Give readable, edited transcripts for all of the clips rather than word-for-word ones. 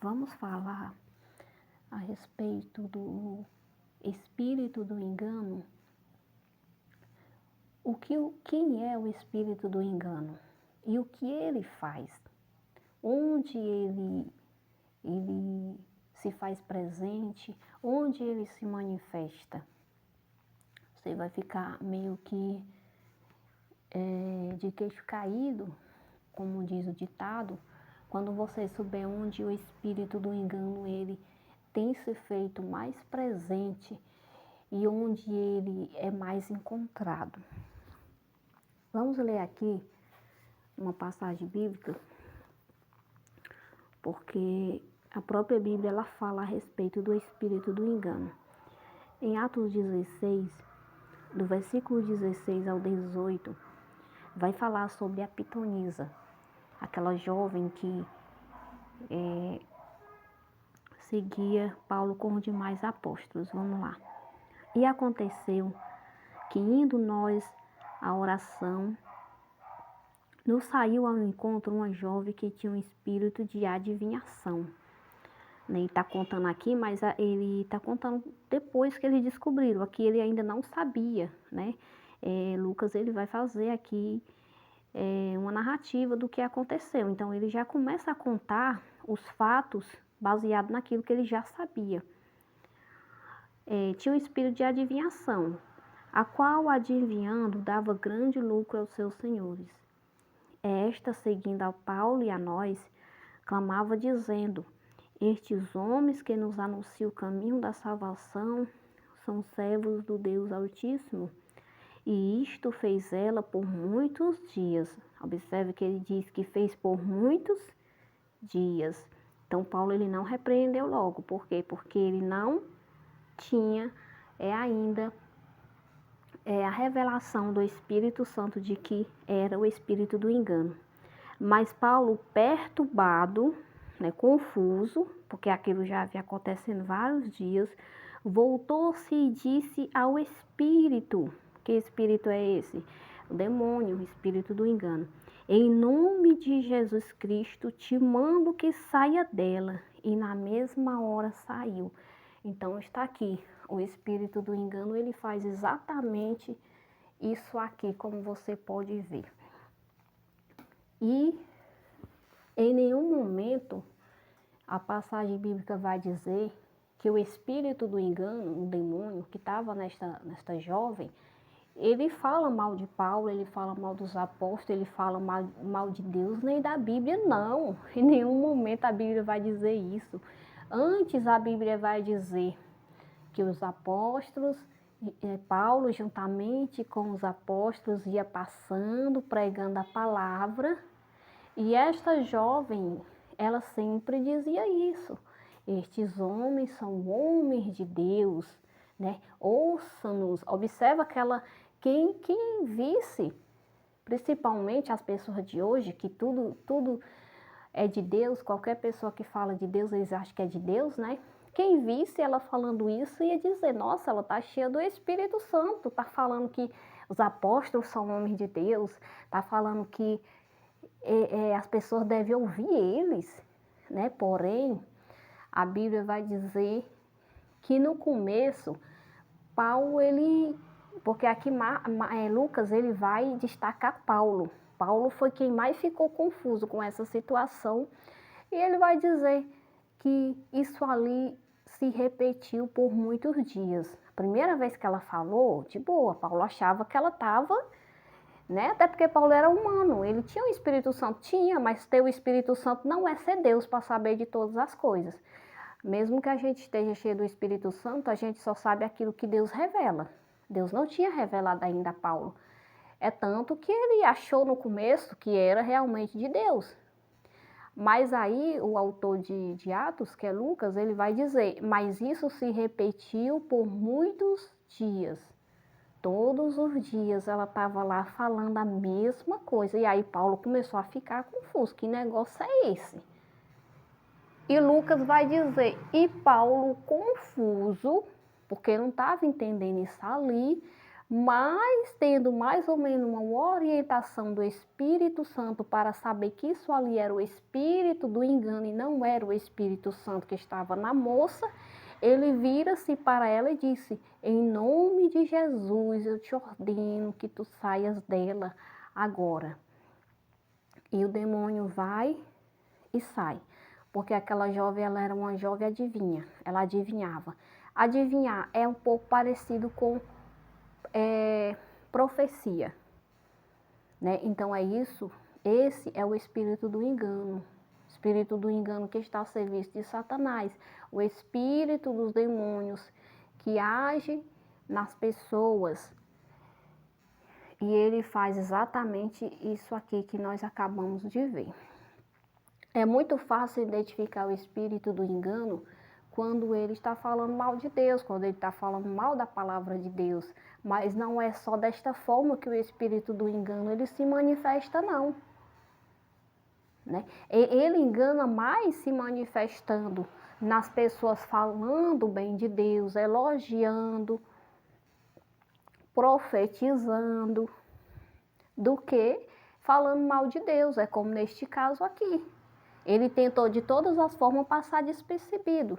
Vamos falar a respeito do espírito do engano. Quem é o espírito do engano? E o que ele faz? Onde ele se faz presente? Onde ele se manifesta? Você vai ficar meio que de queixo caído, como diz o ditado, quando você souber onde o espírito do engano ele tem se feito mais presente e onde ele é mais encontrado. Vamos ler aqui uma passagem bíblica, porque a própria Bíblia ela fala a respeito do espírito do engano. Em Atos 16, do versículo 16 ao 18, vai falar sobre a pitonisa, aquela jovem que seguia Paulo com os demais apóstolos. Vamos lá. E aconteceu que, indo nós à oração, nos saiu ao encontro uma jovem que tinha um espírito de adivinhação. Ele está contando aqui, mas ele está contando depois que eles descobriram. Aqui ele ainda não sabia, né? Lucas ele vai fazer aqui uma narrativa do que aconteceu. Então ele já começa a contar os fatos baseado naquilo que ele já sabia. Tinha um espírito de adivinhação, a qual, adivinhando, dava grande lucro aos seus senhores. Esta, seguindo a Paulo e a nós, clamava dizendo: estes homens que nos anunciam o caminho da salvação são servos do Deus Altíssimo. E isto fez ela por muitos dias. Observe que ele diz que fez por muitos dias. Então Paulo ele não repreendeu logo. Por quê? Porque ele não tinha ainda a revelação do Espírito Santo de que era o espírito do engano. Mas Paulo, perturbado, confuso, porque aquilo já havia acontecendo vários dias, voltou-se e disse ao espírito: que espírito é esse? O demônio, o espírito do engano. Em nome de Jesus Cristo, te mando que saia dela. E na mesma hora saiu. Então está aqui, o espírito do engano, ele faz exatamente isso aqui, como você pode ver. E em nenhum momento a passagem bíblica vai dizer que o espírito do engano, o demônio que estava nesta jovem, ele fala mal de Paulo, ele fala mal dos apóstolos, ele fala mal de Deus, nem da Bíblia, não. Em nenhum momento a Bíblia vai dizer isso. Antes a Bíblia vai dizer que os apóstolos, Paulo juntamente com os apóstolos ia passando, pregando a palavra, e esta jovem, ela sempre dizia isso: estes homens são homens de Deus, né? Ouça-nos. Observa quem visse, principalmente as pessoas de hoje, que tudo é de Deus, qualquer pessoa que fala de Deus, eles acham que é de Deus, né? Quem visse ela falando isso ia dizer: nossa, ela está cheia do Espírito Santo, está falando que os apóstolos são homens de Deus, está falando que as pessoas devem ouvir eles, né? Porém, a Bíblia vai dizer que no começo, Paulo, porque aqui Lucas, ele vai destacar Paulo. Paulo foi quem mais ficou confuso com essa situação, e ele vai dizer que isso ali se repetiu por muitos dias. A primeira vez que ela falou, de boa, Paulo achava que ela estava, né? Até porque Paulo era humano, ele tinha o Espírito Santo, mas ter o Espírito Santo não é ser Deus para saber de todas as coisas. Mesmo que a gente esteja cheio do Espírito Santo, a gente só sabe aquilo que Deus revela. Deus não tinha revelado ainda a Paulo. É tanto que ele achou no começo que era realmente de Deus. Mas aí o autor de Atos, que é Lucas, ele vai dizer: mas isso se repetiu por muitos dias. Todos os dias ela estava lá falando a mesma coisa. E aí Paulo começou a ficar confuso. Que negócio é esse? E Lucas vai dizer: e Paulo confuso, porque não estava entendendo isso ali, mas tendo mais ou menos uma orientação do Espírito Santo para saber que isso ali era o espírito do engano e não era o Espírito Santo que estava na moça, ele vira-se para ela e disse: em nome de Jesus, eu te ordeno que tu saias dela agora. E o demônio vai e sai, porque aquela jovem, ela era uma jovem adivinha, ela adivinhava. Adivinhar é um pouco parecido com profecia, né? Então é isso, esse é o espírito do engano. Espírito do engano que está ao serviço de Satanás, o espírito dos demônios que age nas pessoas. E ele faz exatamente isso aqui que nós acabamos de ver. É muito fácil identificar o espírito do engano quando ele está falando mal de Deus, quando ele está falando mal da palavra de Deus. Mas não é só desta forma que o espírito do engano ele se manifesta, não. Né? Ele engana mais se manifestando nas pessoas falando bem de Deus, elogiando, profetizando, do que falando mal de Deus. É como neste caso aqui. Ele tentou de todas as formas passar despercebido.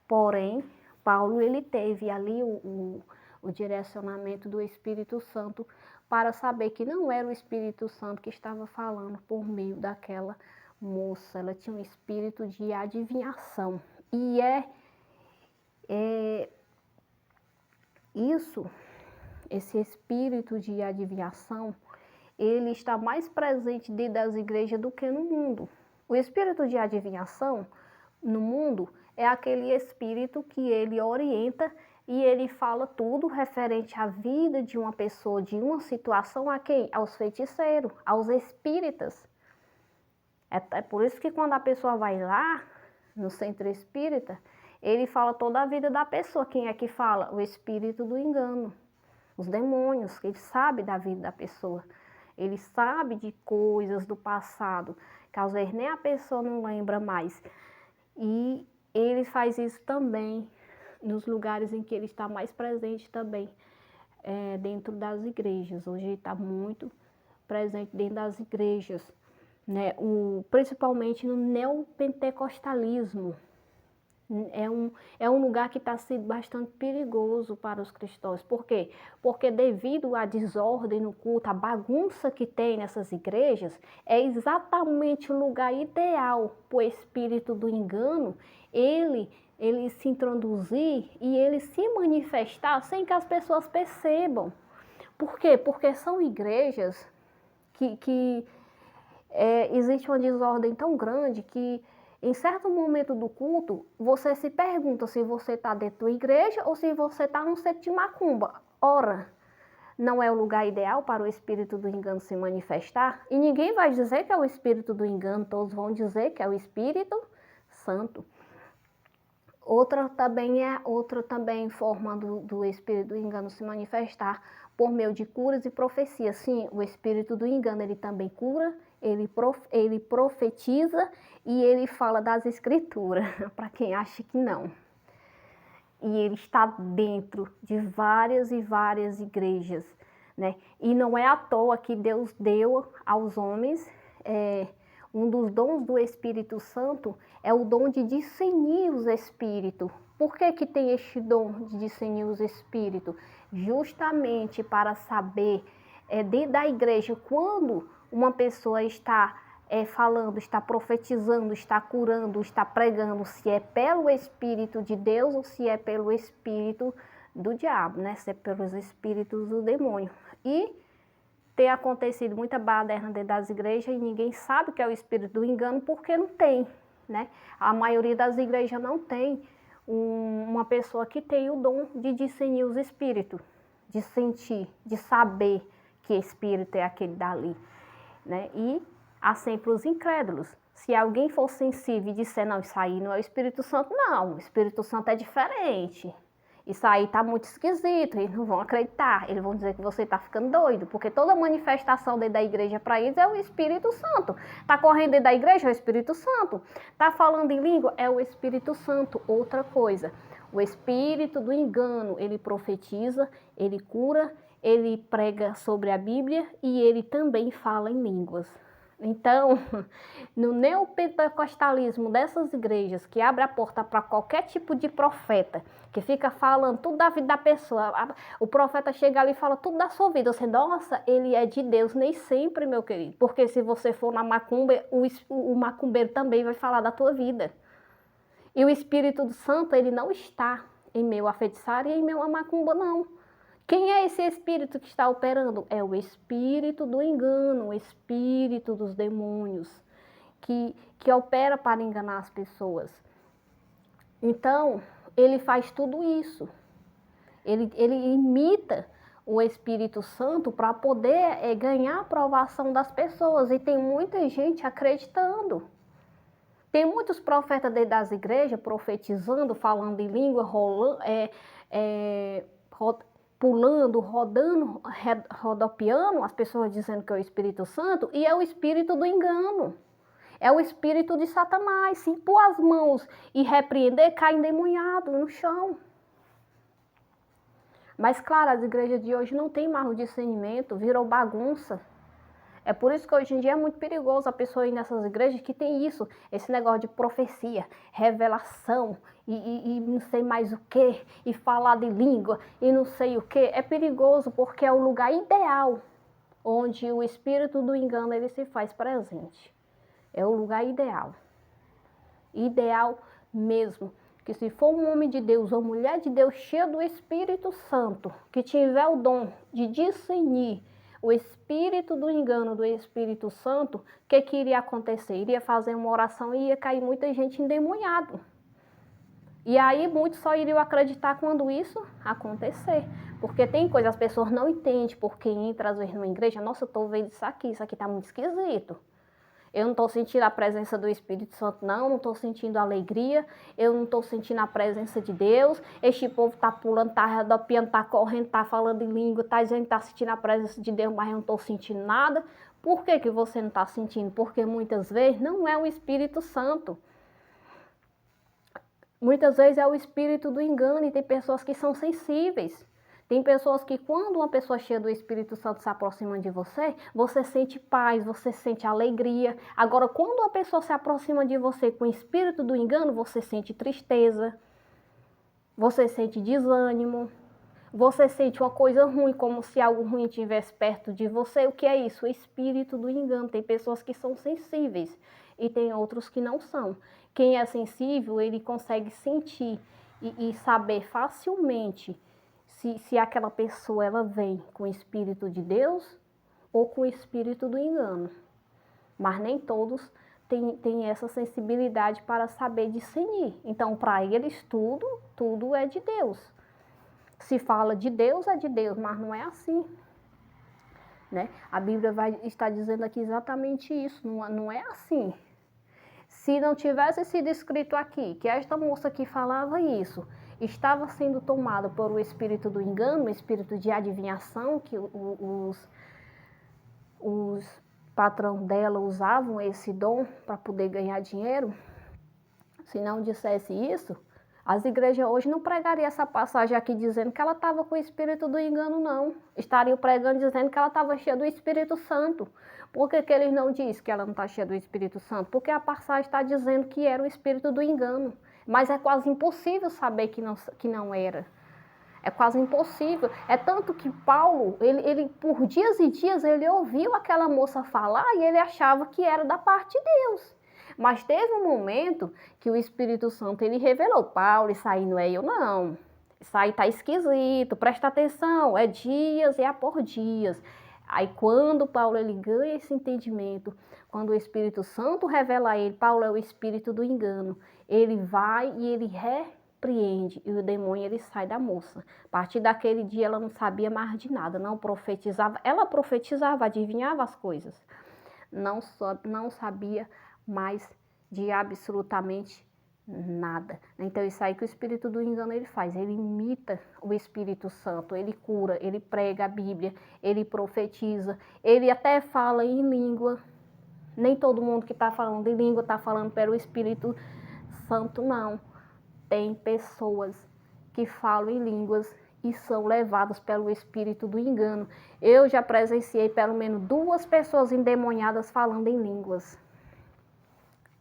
Porém, Paulo ele teve ali o direcionamento do Espírito Santo para saber que não era o Espírito Santo que estava falando por meio daquela moça. Ela tinha um espírito de adivinhação. E esse espírito de adivinhação, ele está mais presente dentro das igrejas do que no mundo. O espírito de adivinhação no mundo é aquele espírito que ele orienta e ele fala tudo referente à vida de uma pessoa, de uma situação, a quem? Aos feiticeiros, aos espíritas. É por isso que quando a pessoa vai lá, no centro espírita, ele fala toda a vida da pessoa. Quem é que fala? O espírito do engano, os demônios, que ele sabe da vida da pessoa. Ele sabe de coisas do passado, que às vezes nem a pessoa não lembra mais. E ele faz isso também nos lugares em que ele está mais presente também, dentro das igrejas. Hoje ele está muito presente dentro das igrejas, né? Principalmente no neopentecostalismo. É um lugar que está sendo bastante perigoso para os cristãos. Por quê? Porque devido à desordem no culto, a bagunça que tem nessas igrejas, é exatamente o lugar ideal para o espírito do engano, ele se introduzir e ele se manifestar sem que as pessoas percebam. Por quê? Porque são igrejas que existe uma desordem tão grande que em certo momento do culto, você se pergunta se você está dentro da igreja ou se você está num centro de macumba. Ora, não é o lugar ideal para o espírito do engano se manifestar? E ninguém vai dizer que é o espírito do engano, todos vão dizer que é o Espírito Santo. Outra também forma do espírito do engano se manifestar por meio de curas e profecias. Sim, o espírito do engano ele também cura, ele profetiza e ele fala das escrituras, para quem acha que não. E ele está dentro de várias e várias igrejas, né? E não é à toa que Deus deu aos homens um dos dons do Espírito Santo é o dom de discernir os espíritos. Por que que tem este dom de discernir os espíritos? Justamente para saber dentro da igreja quando uma pessoa está falando, está profetizando, está curando, está pregando, se é pelo Espírito de Deus ou se é pelo Espírito do diabo, né? Se é pelos espíritos do demônio. E tem acontecido muita baderna dentro das igrejas e ninguém sabe que é o espírito do engano porque não tem, né? A maioria das igrejas não tem uma pessoa que tem o dom de discernir os espíritos, de sentir, de saber que espírito é aquele dali, né? E há sempre os incrédulos. Se alguém for sensível e disser, não, isso aí não é o Espírito Santo, não, o Espírito Santo é diferente. Isso aí está muito esquisito, eles não vão acreditar, eles vão dizer que você está ficando doido, porque toda manifestação dentro da igreja para eles é o Espírito Santo. Está correndo dentro da igreja é o Espírito Santo. Está falando em língua é o Espírito Santo. Outra coisa, o espírito do engano, ele profetiza, ele cura, ele prega sobre a Bíblia e ele também fala em línguas. Então, no neopentecostalismo dessas igrejas, que abre a porta para qualquer tipo de profeta, que fica falando tudo da vida da pessoa, o profeta chega ali e fala tudo da sua vida. Você, nossa, ele é de Deus, nem sempre, meu querido. Porque se você for na macumba, o macumbeiro também vai falar da tua vida. E o Espírito Santo, ele não está em meio a feitiçaria e em meio a macumba, não. Quem é esse espírito que está operando? É o espírito do engano, o espírito dos demônios, que opera para enganar as pessoas. Então, ele faz tudo isso. Ele imita o Espírito Santo para poder ganhar a aprovação das pessoas. E tem muita gente acreditando. Tem muitos profetas dentro das igrejas profetizando, falando em língua, pulando, rodando, rodopiando, as pessoas dizendo que é o Espírito Santo, e é o espírito do engano. É o espírito de Satanás. Se pôr as mãos e repreender, cai endemoniado no chão. Mas claro, as igrejas de hoje não tem mais o discernimento, virou bagunça. É por isso que hoje em dia é muito perigoso a pessoa ir nessas igrejas que tem isso, esse negócio de profecia, revelação e não sei mais o que, e falar de língua e não sei o que. É perigoso porque é o lugar ideal onde o espírito do engano ele se faz presente. É o lugar ideal. Ideal mesmo. Que se for um homem de Deus ou mulher de Deus cheia do Espírito Santo, que tiver o dom de discernir o espírito do engano do Espírito Santo, o que iria acontecer? Iria fazer uma oração e ia cair muita gente endemoniado. E aí muitos só iriam acreditar quando isso acontecer. Porque tem coisa, as pessoas não entendem porque entra às vezes numa igreja, nossa, eu estou vendo isso aqui está muito esquisito. Eu não estou sentindo a presença do Espírito Santo, não estou sentindo alegria, eu não estou sentindo a presença de Deus. Este povo está pulando, está rodopiando, está correndo, está falando em língua, está dizendo que está sentindo a presença de Deus, mas eu não estou sentindo nada. Por que você não está sentindo? Porque muitas vezes não é o Espírito Santo. Muitas vezes é o espírito do engano e tem pessoas que são sensíveis. Tem pessoas que quando uma pessoa cheia do Espírito Santo se aproxima de você, você sente paz, você sente alegria. Agora, quando uma pessoa se aproxima de você com o espírito do engano, você sente tristeza, você sente desânimo, você sente uma coisa ruim, como se algo ruim estivesse perto de você. O que é isso? O espírito do engano. Tem pessoas que são sensíveis e tem outros que não são. Quem é sensível, ele consegue sentir e saber facilmente se aquela pessoa ela vem com o Espírito de Deus ou com o Espírito do engano. Mas nem todos têm essa sensibilidade para saber discernir. Então, para eles, tudo é de Deus. Se fala de Deus, é de Deus, mas não é assim. Né? A Bíblia está dizendo aqui exatamente isso, não é assim. Se não tivesse sido escrito aqui, que esta moça que falava isso, estava sendo tomada por o espírito do engano, o espírito de adivinhação, que os patrão dela usavam esse dom para poder ganhar dinheiro, se não dissesse isso, as igrejas hoje não pregariam essa passagem aqui dizendo que ela estava com o espírito do engano, não. Estariam pregando dizendo que ela estava cheia do Espírito Santo. Por que eles não dizem que ela não está cheia do Espírito Santo? Porque a passagem está dizendo que era o espírito do engano. Mas é quase impossível saber que não era. É quase impossível. É tanto que Paulo, ele por dias e dias, ele ouviu aquela moça falar e ele achava que era da parte de Deus. Mas teve um momento que o Espírito Santo, ele revelou, Paulo, isso aí não é eu não. Isso aí tá esquisito, presta atenção, é dias e é por dias. Aí quando Paulo ele ganha esse entendimento, quando o Espírito Santo revela a ele, Paulo é o espírito do engano, ele vai e ele repreende e o demônio ele sai da moça. A partir daquele dia ela não sabia mais de nada, não profetizava, ela profetizava, adivinhava as coisas, não sabia mais de absolutamente nada. Então isso aí que o espírito do engano ele faz, ele imita o Espírito Santo, ele cura, ele prega a Bíblia, ele profetiza, ele até fala em língua. Nem todo mundo que está falando em língua está falando pelo Espírito Santo, não. Tem pessoas que falam em línguas e são levados pelo espírito do engano. Eu já presenciei pelo menos 2 pessoas endemoniadas falando em línguas,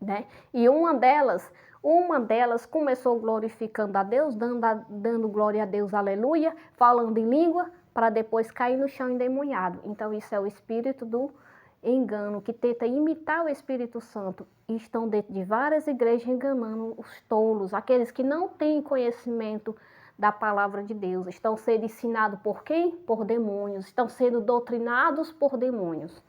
né? E uma delas começou glorificando a Deus, dando glória a Deus, aleluia, falando em língua, para depois cair no chão endemoniado. Então isso é o espírito do engano, que tenta imitar o Espírito Santo. E estão dentro de várias igrejas enganando os tolos, aqueles que não têm conhecimento da palavra de Deus. Estão sendo ensinados por quem? Por demônios. Estão sendo doutrinados por demônios.